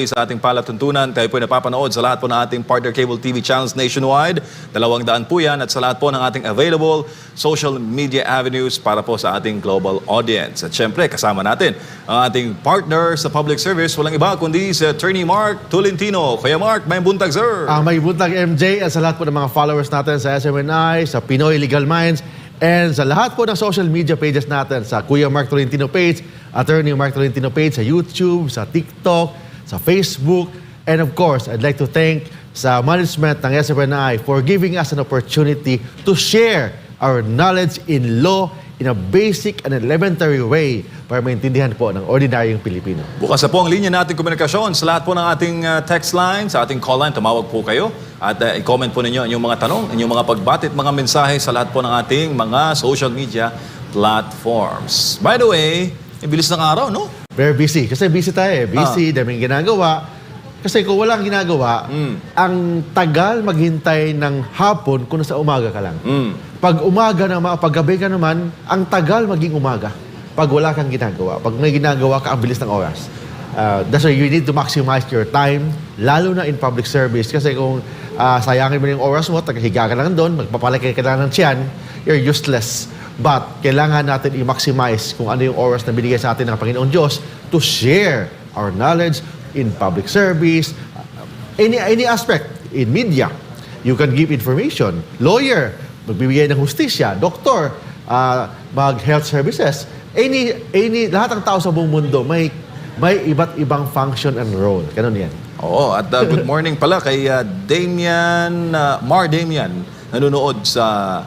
Sa ating palatuntunan, tayo po napapanood sa lahat po ng ating partner cable TV channels nationwide. 200 po yan at sa lahat po ng ating available social media avenues para po sa ating global audience. At syempre, kasama natin ang ating partner sa public service. Walang iba kundi si Attorney Mark Tolentino. Kuya Mark, may buntag, sir. May buntag, MJ, at sa lahat po ng mga followers natin sa SMNI, sa Pinoy Legal Minds, and sa lahat po ng social media pages natin sa Kuya Mark Tolentino page, Attorney Mark Tolentino page sa YouTube, sa TikTok, sa Facebook, and of course, I'd like to thank sa management ng SMNI for giving us an opportunity to share our knowledge in law in a basic and elementary way para maintindihan po ng ordinaryong Pilipino. Bukas na po ang linya natin komunikasyon sa lahat po ng ating text line, sa ating call line. Tumawag po kayo at i-comment po ninyo inyong mga tanong, inyong mga pagbatit, mga mensahe sa lahat po ng ating mga social media platforms. By the way, ibilis ng araw, no? Very busy. Kasi busy tayo eh. Busy, daming ginagawa. Kasi kung walang ginagawa, ang tagal maghintay ng hapon kung nasa umaga ka lang. Pag umaga naman, pag gabi ka naman, ang tagal maging umaga. Pag wala kang ginagawa. Pag may ginagawa ka, ang bilis ng oras. That's why you need to maximize your time, lalo na in public service. Kasi kung sayangin mo yung oras mo, tagahiga ka lang doon, magpapalaki ka lang ng tiyan, you're useless. But kailangan natin i-maximize kung ano yung oras na binigay sa atin ng Panginoon Diyos to share our knowledge in public service, any aspect, in media. You can give information. Lawyer, magbibigay ng hustisya. Doktor, mag-health services. Lahat ng tao sa buong mundo may iba't ibang function and role. Ganun yan. Oo, at good morning pala kay Mar Damian, nanonood sa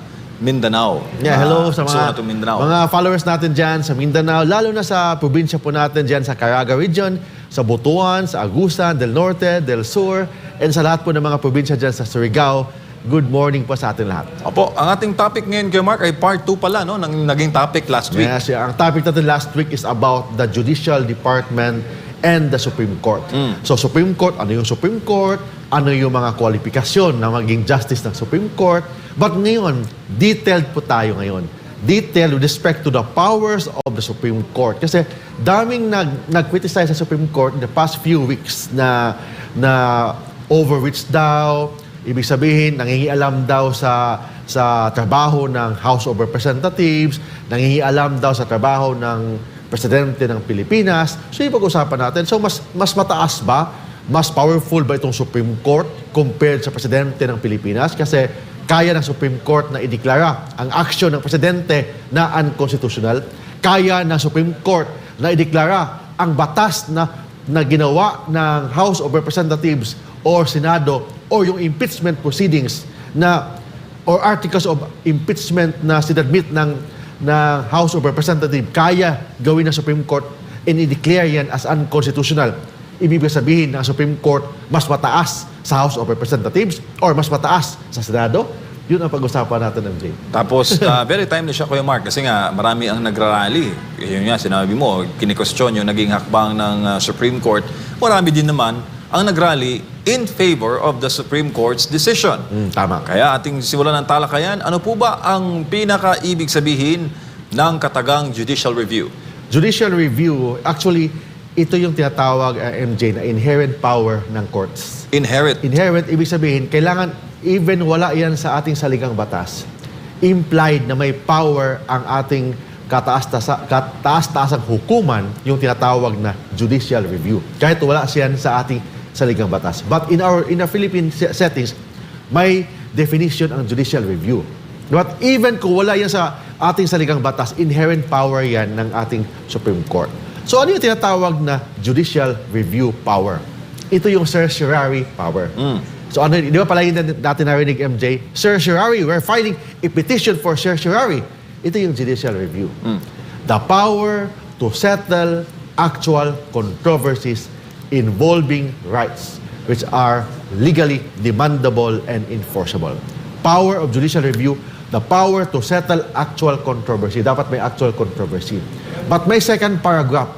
Mindanao. Yeah, hello sa mga Mindanao. Followers natin dyan sa Mindanao, lalo na sa probinsya po natin dyan sa Caraga Region, sa Butuan, sa Agusan, Del Norte, Del Sur, and sa lahat po ng mga probinsya dyan sa Surigao. Good morning po sa atin lahat. Opo, ang ating topic ngayon kay Mark ay part 2 pala, no? Naging topic last week. Yes, ang topic natin last week is about the Judicial Department and the Supreme Court. So Supreme Court, ano yung Supreme Court? Ano yung mga kwalifikasyon na maging justice ng Supreme Court? But ngayon, detailed po tayo ngayon. Detailed with respect to the powers of the Supreme Court. Kasi daming nag-criticize sa Supreme Court in the past few weeks na overreach daw, ibig sabihin, nangingialam daw sa trabaho ng House of Representatives, nangingialam daw sa trabaho ng Presidente ng Pilipinas. So yung pag-usapan natin, so mas mataas ba? Mas powerful ba itong Supreme Court compared sa Presidente ng Pilipinas? Kasi kaya ng Supreme Court na ideklara ang aksyon ng Presidente na unconstitutional. Kaya ng Supreme Court na ideklara ang batas na ginawa ng House of Representatives or Senado or yung impeachment proceedings or articles of impeachment na sinadmit ng House of Representatives, kaya gawin ng Supreme Court and i-declare yan as unconstitutional. Ibig sabihin ng Supreme Court mas mataas sa House of Representatives or mas mataas sa Senado? Yun ang pag-usapan natin, MJ. Tapos, very timely siya, Kuya Mark, kasi nga marami ang nagrarally. Yun nga, sinabi mo, kinikwestiyon yung naging hakbang ng Supreme Court. Marami din naman ang nagrally in favor of the Supreme Court's decision. Tama. Kaya ating simulan ng talakayan, ano po ba ang pinaka-ibig sabihin ng katagang judicial review? Judicial review, actually, ito yung tinatawag, MJ, na inherent power ng courts. Inherent. Inherent, ibig sabihin, kailangan, even wala yan sa ating saligang batas, implied na may power ang ating kataas-taasang hukuman, yung tinatawag na judicial review. Kahit wala siyan sa ating saligang batas. But in our Philippine settings, may definition ang judicial review. But even kung wala yan sa ating saligang batas, inherent power yan ng ating Supreme Court. So ano yung tinatawag na judicial review power? Ito yung certiorari power. So ano, di ba pala natin narinig, MJ? Certiorari, we're filing a petition for certiorari. Ito yung judicial review. The power to settle actual controversies involving rights which are legally demandable and enforceable. Power of judicial review, the power to settle actual controversy. Dapat may actual controversy. But may second paragraph,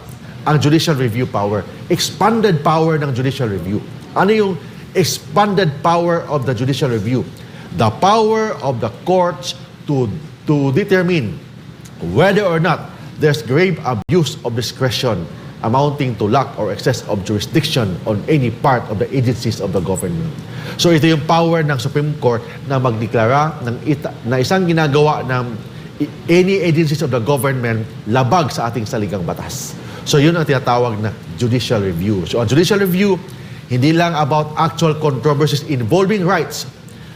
ang judicial review power. Expanded power ng judicial review. Ano yung expanded power of the judicial review? The power of the courts to determine whether or not there's grave abuse of discretion amounting to lack or excess of jurisdiction on any part of the agencies of the government. So ito yung power ng Supreme Court na magdeklara na isang ginagawa ng any agencies of the government labag sa ating saligang batas. So yun ang tinatawag na judicial review. So ang judicial review, hindi lang about actual controversies involving rights,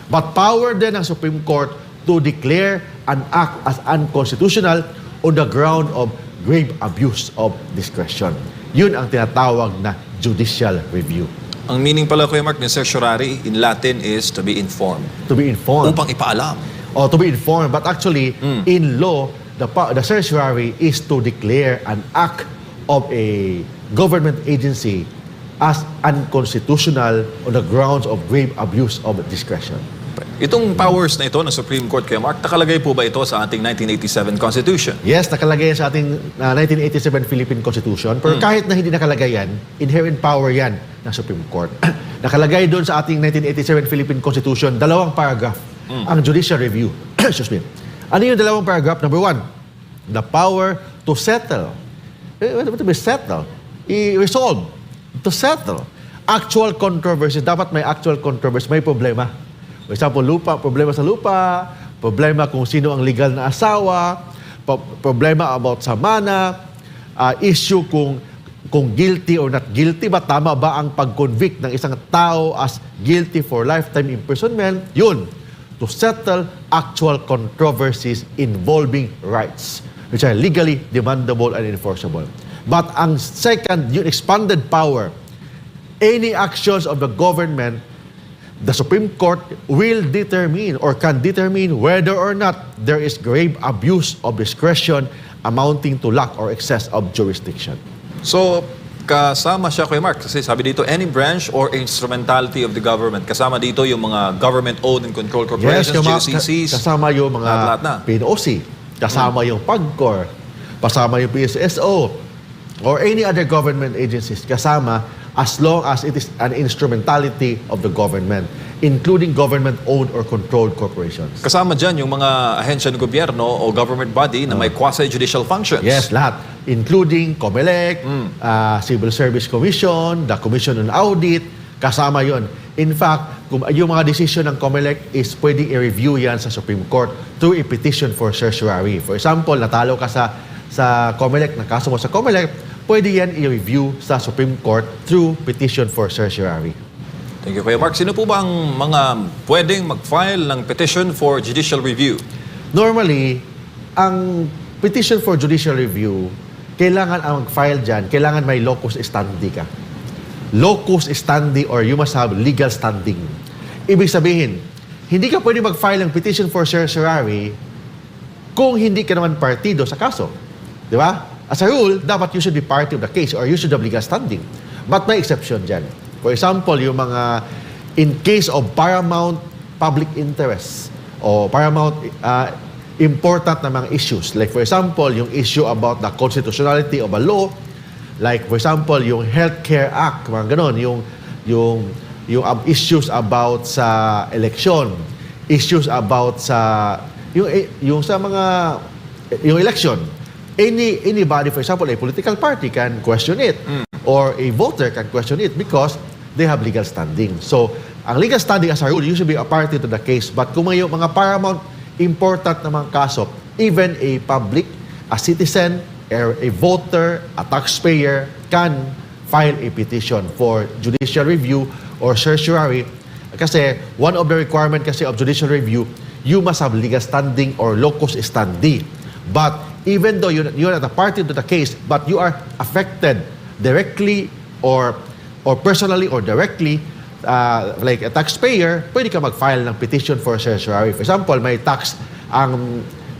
but power din ng Supreme Court to declare an act as unconstitutional on the ground of grave abuse of discretion. Yun ang tinatawag na judicial review. Ang meaning pala, Kuya Mark, ng certiorari in Latin is to be informed. To be informed. Upang ipaalam. Or to be informed. But actually, in law, the certiorari is to declare an act of a government agency as unconstitutional on the grounds of grave abuse of discretion. Itong powers na ito ng Supreme Court, Kuya Mark, nakalagay po ba ito sa ating 1987 Constitution? Yes, nakalagay sa ating 1987 Philippine Constitution. Pero kahit na hindi nakalagay yan, inherent power yan ng Supreme Court. Nakalagay doon sa ating 1987 Philippine Constitution, 2 paragraph, ang judicial review. Excuse me. Ano yung 2 paragraph? Number 1, the power to settle. What to be settle? I-resolve. To settle. Actual controversy. Dapat may actual controversy. May problema. For example, problema sa lupa, problema kung sino ang legal na asawa, problema about sa mana, issue kung guilty or not guilty, ba tama ba ang pag-convict ng isang tao as guilty for lifetime imprisonment, yun, to settle actual controversies involving rights, which are legally demandable and enforceable. But ang second, yung expanded power, any actions of the government, the Supreme Court will determine or can determine whether or not there is grave abuse of discretion amounting to lack or excess of jurisdiction. So, kasama siya, Kuya Mark, kasi sabi dito, any branch or instrumentality of the government. Kasama dito yung mga government-owned and controlled corporations, GOCCs. Kasama yung mga lahat na. PNOC, kasama yung PAGCOR, kasama yung PSSO, or any other government agencies, kasama as long as it is an instrumentality of the government, including government-owned or controlled corporations. Kasama dyan yung mga ahensya ng gobyerno o government body na may quasi-judicial functions. Yes, lahat. Including COMELEC, Civil Service Commission, the Commission on Audit, kasama yon. In fact, kung yung mga decision ng COMELEC is pwedeng i-review yan sa Supreme Court through a petition for certiorari. For example, natalo ka sa COMELEC, nakaso mo sa COMELEC, pwede yan i-review sa Supreme Court through petition for certiorari. Thank you, Kuya Mark. Sino po ba ang mga pwedeng mag-file ng petition for judicial review? Normally, ang petition for judicial review, kailangan ang mag-file dyan, kailangan may locus standi ka. Locus standi or you must have legal standing. Ibig sabihin, hindi ka pwede mag-file ng petition for certiorari kung hindi ka naman partido sa kaso. Di ba? As a rule, dapat you should be party of the case or you should have legal standing. But may exception dyan. For example, yung mga in case of paramount public interest o paramount important na mga issues. Like for example, yung issue about the constitutionality of a law. Like for example, yung Healthcare Act, mga ganon. Yung issues about sa election. Issues about sa yung sa mga yung election. Anybody, for example, a political party can question it or a voter can question it because they have legal standing. So, ang legal standing as a rule, you should be a party to the case. But kung may mga paramount important na mga kaso, even a public, a citizen, or a voter, a taxpayer can file a petition for judicial review or certiorari. Kasi one of the requirement kasi of judicial review, you must have legal standing or locus standi. But even though you're not a party to the case, but you are affected directly or personally or directly, like a taxpayer, pwede ka mag-file ng petition for certiorari. For example, may tax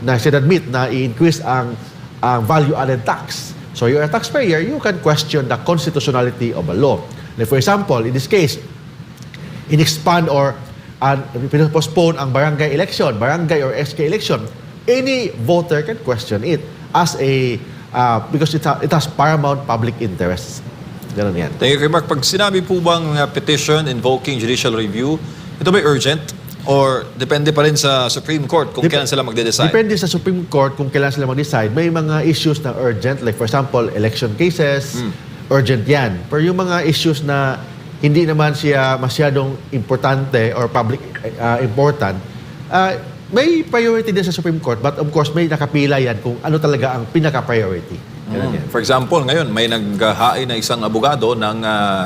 na sinadmit na i-increase ang value-added tax. So you're a taxpayer, you can question the constitutionality of a law. Like for example, in this case, in-expand or postpone ang barangay election, barangay or SK election, any voter can question it as because it has paramount public interest. Ganun yan. Thank you, Kuya Mark. Pag sinabi po bang petition invoking judicial review, ito ba urgent? Or depende pa rin sa Supreme Court kung kailan sila magde-decide? Depende sa Supreme Court kung kailan sila mag-decide. May mga issues na urgent, like for example, election cases, urgent yan. Pero yung mga issues na hindi naman siya masyadong importante or public important, may priority din sa Supreme Court, but of course may nakapila yan kung ano talaga ang pinaka-priority. Ganun yan. For example, ngayon may naghahain na isang abogado ng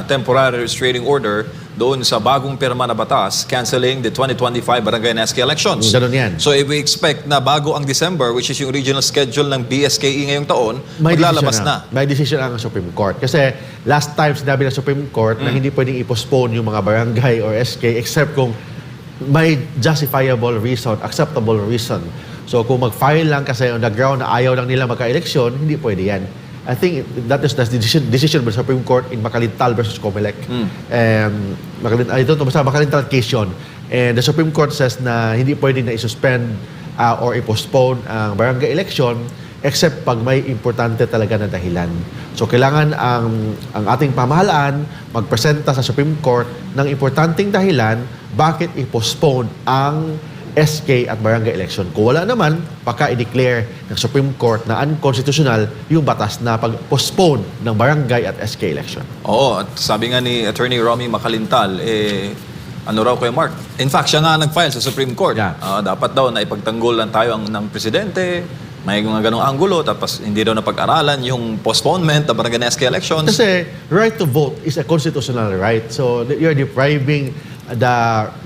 temporary restraining order doon sa bagong pirma na batas canceling the 2025 barangay and SK elections. Ganun yan. So if we expect na bago ang December, which is yung original schedule ng BSKE ngayong taon, maglalabas na. May decision ang Supreme Court. Kasi last time sinabi ng Supreme Court na hindi pwedeng i-postpone yung mga barangay or SK except kung may justifiable reason, acceptable reason. So kung mag-file lang kasi on the ground na ayaw lang nila magka-eleksyon, hindi pwede yan. I think that is the decision by the Supreme Court in Makalintal versus Comelec. I don't know, basta Makalintal case yun. And the Supreme Court says na hindi pwede na i-suspend or i-postpone ang barangay election except pag may importante talaga na dahilan. So kailangan ang ating pamahalaan magpresenta sa Supreme Court ng importanteng dahilan bakit i-postpone ang SK at barangay election. Kung wala naman, baka i-declare ng Supreme Court na unconstitutional yung batas na pag-postpone ng barangay at SK election. Oo, at sabi nga ni Attorney Romy Makalintal, ano raw Kuya Mark? In fact, siya nga nag-file sa Supreme Court. Yeah. Dapat daw na ipagtanggol lang tayo ng presidente, may mga ganong anggulo, tapos hindi daw napag-aralan yung postponement ng barangay and SK elections. Kasi right to vote is a constitutional right. So you're depriving the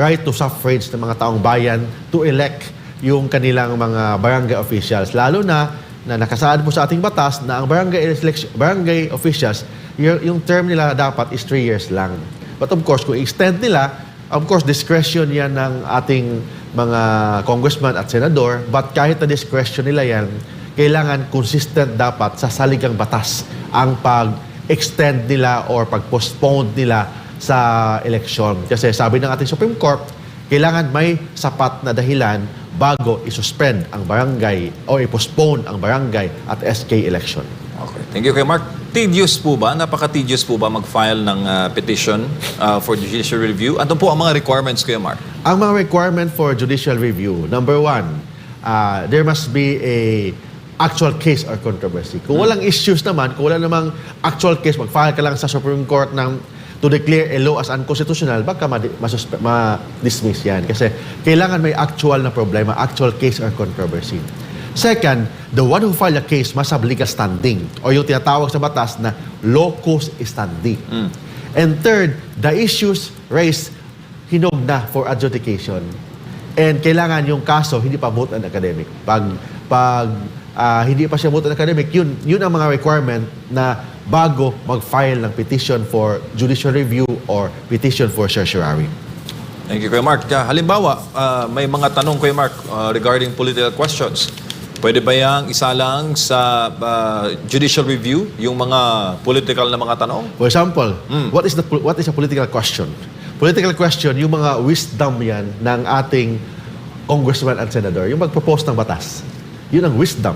right to suffrage ng mga taong bayan to elect yung kanilang mga barangay officials. Lalo na nakasaad po sa ating batas na ang barangay officials, yung term nila dapat is 3 years lang. But of course, kung extend nila, of course, discretion yan ng ating mga congressman at senador. But kahit na discretion nila yan, kailangan consistent dapat sa saligang batas ang pag-extend nila or pag-postpone nila sa eleksyon. Kasi sabi ng ating Supreme Court, kailangan may sapat na dahilan bago isuspend ang barangay o i-postpone ang barangay at SK election. Okay. Thank you, Kuya Mark. Tedious po ba? Napaka-tedious po ba mag-file ng petition for judicial review? Ano po ang mga requirements, Kuya Mark? Ang mga requirement for judicial review, number 1, there must be a actual case or controversy. Kung walang issues naman, kung wala namang actual case, mag-file ka lang sa Supreme Court to declare a law as unconstitutional, baka ma-dismiss yan. Kasi kailangan may actual na problema, actual case or controversy. Second, the one who filed a case must have legal standing or yung tinatawag sa batas na locus standi. And third, the issues raised hinog na for adjudication. And kailangan yung kaso hindi pa moot and academic. Pag hindi pa siya moot and academic, yun ang mga requirement na bago mag-file ng petition for judicial review or petition for certiorari. Thank you, Kuya Mark. Halimbawa, may mga tanong, Kuya Mark, regarding political questions. Pwede ba yang isa lang sa judicial review, yung mga political na mga tanong? For example, what is a political question? Political question, yung mga wisdom yan ng ating congressman at senador, yung mag-propose ng batas. Yun ang wisdom.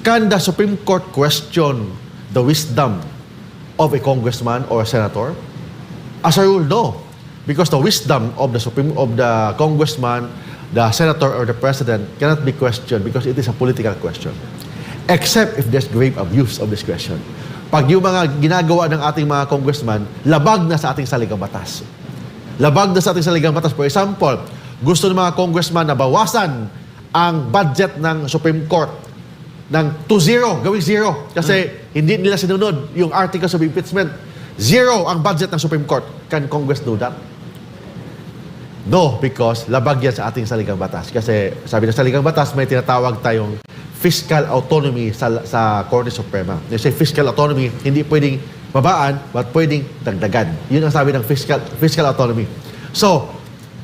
Can the Supreme Court question the wisdom of a congressman or a senator? As a rule, no. Because the wisdom of the congressman, the senator, or the president cannot be questioned because it is a political question. Except if there's grave abuse of discretion. Pag yung mga ginagawa ng ating mga congressman, labag na sa ating saligang batas. Labag na sa ating saligang batas. For example, gusto ng mga congressman na bawasan ang budget ng Supreme Court ng 2-0, gawing 0. Kasi hindi nila sinunod yung articles of impeachment. 0 ang budget ng Supreme Court. Can Congress do that? No, because labag yan sa ating saligang batas. Kasi sabi ng saligang batas, may tinatawag tayong fiscal autonomy sa Korte Suprema. They say fiscal autonomy, hindi pwedeng babaan, but pwedeng dagdagan. Yun ang sabi ng fiscal autonomy. So,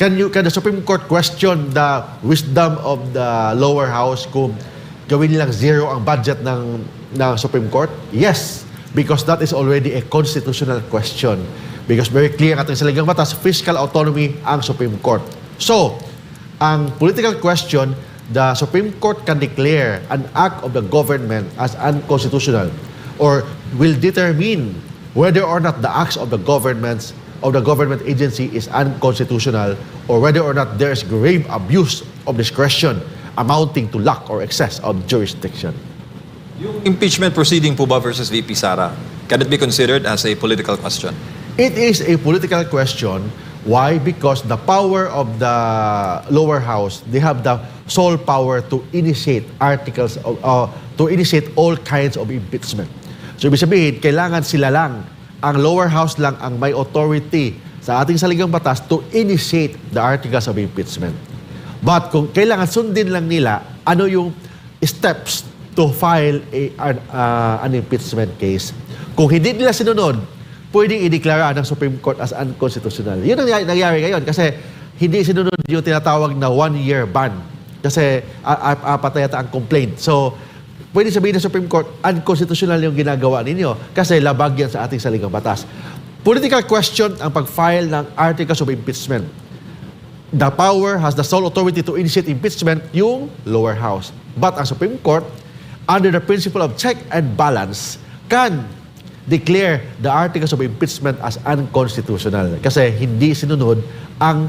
can the Supreme Court question the wisdom of the lower house kung gawin nilang 0 ang budget ng Supreme Court? Yes, because that is already a constitutional question. Because very clear ating saligang batas, fiscal autonomy ang Supreme Court. So, ang political question, the Supreme Court can declare an act of the government as unconstitutional or will determine whether or not the acts of the governments of the government agency is unconstitutional or whether or not there is grave abuse of discretion amounting to lack or excess of jurisdiction. Yung impeachment proceeding po ba versus VP Sara, can it be considered as a political question? It is a political question. Why? Because the power of the lower house, they have the sole power to initiate articles, to initiate all kinds of impeachment. So, ibig sabihin, kailangan sila lang, ang lower house lang ang may authority sa ating saligang batas to initiate the articles of impeachment. But kung kailangan sundin lang nila, ano yung steps to file an impeachment case. Kung hindi nila sinunod, pwedeng ideklara ng Supreme Court as unconstitutional. Yun ang nangyari ngayon kasi hindi sinunod yung tinatawag na 1-year ban. Kasi apat na yata ang complaint. So, pwede sabihin ng Supreme Court, unconstitutional yung ginagawa ninyo kasi labag yan sa ating saligang batas. Political question ang pag-file ng articles of impeachment. The power has the sole authority to initiate impeachment yung lower house. But ang Supreme Court, under the principle of check and balance, can declare the articles of impeachment as unconstitutional kasi hindi sinunod ang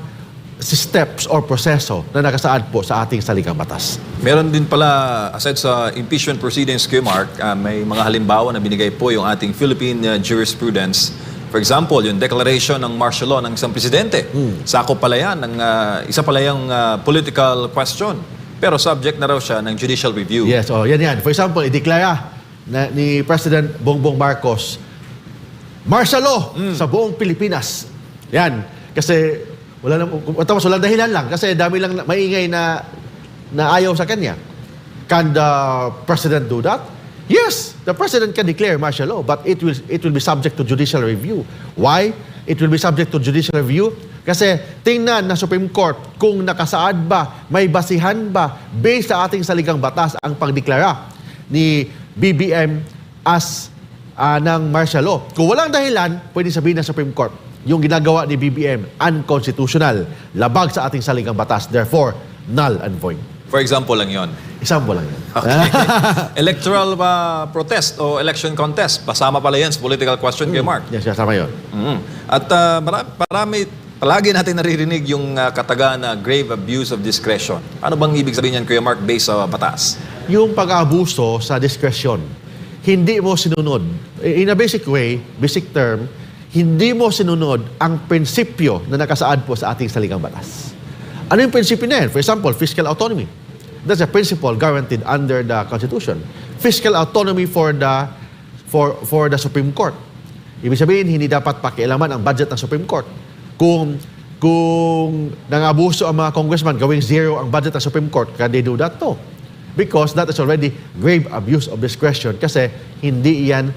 steps or proseso na nakasaad po sa ating saligang batas. Meron din pala, aside sa impeachment proceedings, Kuya Mark, may mga halimbawa na binigay po yung ating Philippine jurisprudence. For example, yung declaration ng martial law ng isang presidente. Sakop pala yan, ng, isa pala yung political question. Pero subject na raw siya ng judicial review. Yes, yan. For example, ideklara ni President Bongbong Marcos martial law sa buong Pilipinas. Yan. Kasi walang dahilan lang. Kasi dami lang maingay na ayaw sa kanya. Can the President do that? Yes, the President can declare martial law, but it will be subject to judicial review. Why? It will be subject to judicial review kasi tingnan na Supreme Court kung nakasaad ba, may basihan ba based sa ating saligang batas ang pagdeklara ni BBM as ng martial law. Kung walang dahilan, pwede sabihin ng Supreme Court, yung ginagawa ni BBM unconstitutional, labag sa ating saligang batas, therefore null and void. For example lang yon. Isang lang yan. Okay. Electoral protest o election contest, pasama pala yan sa political question, Kuya Mark. Yes, kasama yun. At palagi natin naririnig yung kataga na grave abuse of discretion. Ano bang ibig sabihin yan, Kuya Mark, based sa batas? Yung pag-abuso sa discretion, hindi mo sinunod. In a basic way, basic term, hindi mo sinunod ang prinsipyo na nakasaad po sa ating saligang batas. Ano yung prinsipyo na yan? For example, fiscal autonomy. That's a principle guaranteed under the Constitution. Fiscal autonomy for the Supreme Court. Ibig sabihin, hindi dapat pakialaman ang budget ng Supreme Court. Kung nangabuso ang mga congressman, gawing zero ang budget ng Supreme Court, can they do that too? Because that is already grave abuse of discretion kasi hindi yan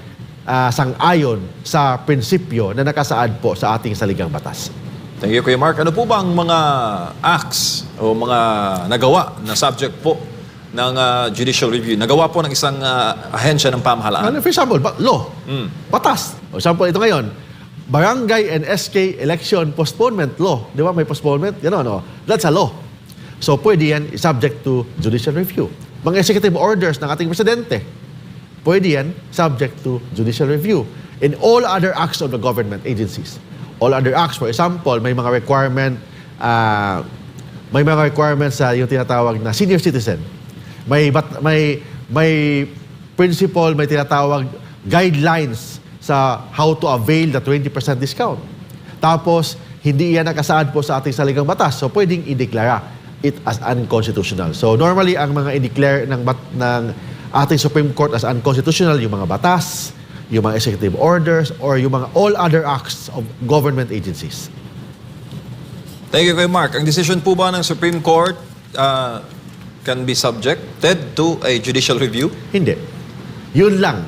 sang-ayon sa prinsipyo na nakasaad po sa ating saligang batas. Thank you, Kuya Mark. Ano po ba ang mga acts o mga nagawa na subject po ng judicial review? Nagawa po ng isang ahensya ng pamahalaan? For example, law, batas. For example, ito ngayon, Barangay and SK Election Postponement Law. Di ba may postponement? That's a law. So pwede yan subject to judicial review. Mga executive orders ng ating presidente, pwede yan subject to judicial review. In all other acts of the government agencies. All other acts, for example, may mga requirements sa yung tinatawag na senior citizen. May principle, may tinatawag guidelines sa how to avail the 20% discount. Tapos, hindi yan nakasaad po sa ating saligang batas. So, pwedeng ideklara it as unconstitutional. So, normally, ang mga i-declare ng ating Supreme Court as unconstitutional, yung mga batas, yung mga executive orders, or yung mga all other acts of government agencies. Thank you, Kuya Mark. Ang decision po ba ng Supreme Court can be subjected to a judicial review? Hindi. Yun lang.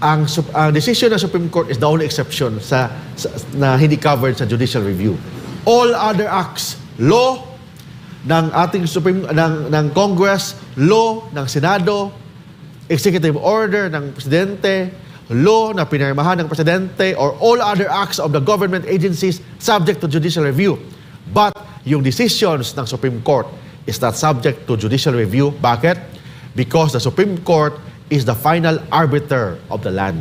Ang decision ng Supreme Court is the only exception na hindi covered sa judicial review. All other acts, law ng ating ng Congress, law ng Senado, executive order ng Presidente, law na pinirmahan ng Presidente, or all other acts of the government agencies subject to judicial review. But yung decisions ng Supreme Court is not subject to judicial review. Bakit? Because the Supreme Court is the final arbiter of the land.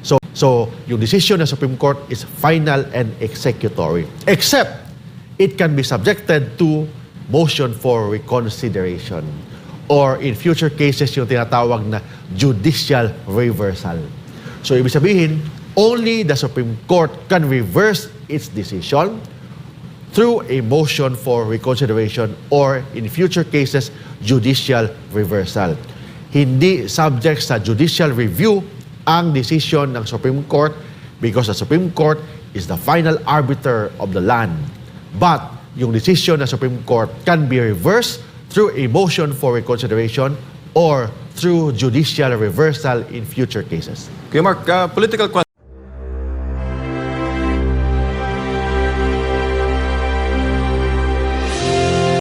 So, So, yung decision ng Supreme Court is final and executory. Except, it can be subjected to motion for reconsideration. Or in future cases, yung tinatawag na judicial reversal. So, ibig sabihin, only the Supreme Court can reverse its decision through a motion for reconsideration or in future cases, judicial reversal. Hindi subject sa judicial review ang decision ng Supreme Court because the Supreme Court is the final arbiter of the land. But yung decision ng Supreme Court can be reversed through a motion for reconsideration or through judicial reversal in future cases. Kuya Mark, political question.